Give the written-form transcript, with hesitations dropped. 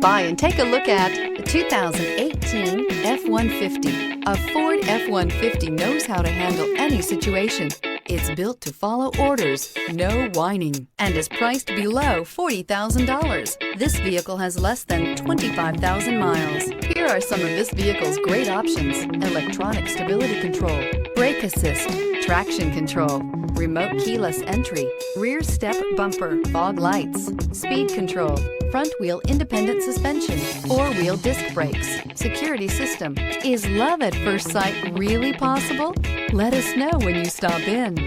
By and take a look at the 2018 F-150. A Ford F-150 knows how to handle any situation. It's built to follow orders, no whining, and is priced below $40,000. This vehicle has less than 25,000 miles. Here are some of this vehicle's great options: electronic stability control, brake assist, traction control, remote keyless entry, rear step bumper, fog lights, speed control, front wheel independent suspension, four-wheel disc brakes, security system. Is love at first sight really possible? Let us know when you stop in.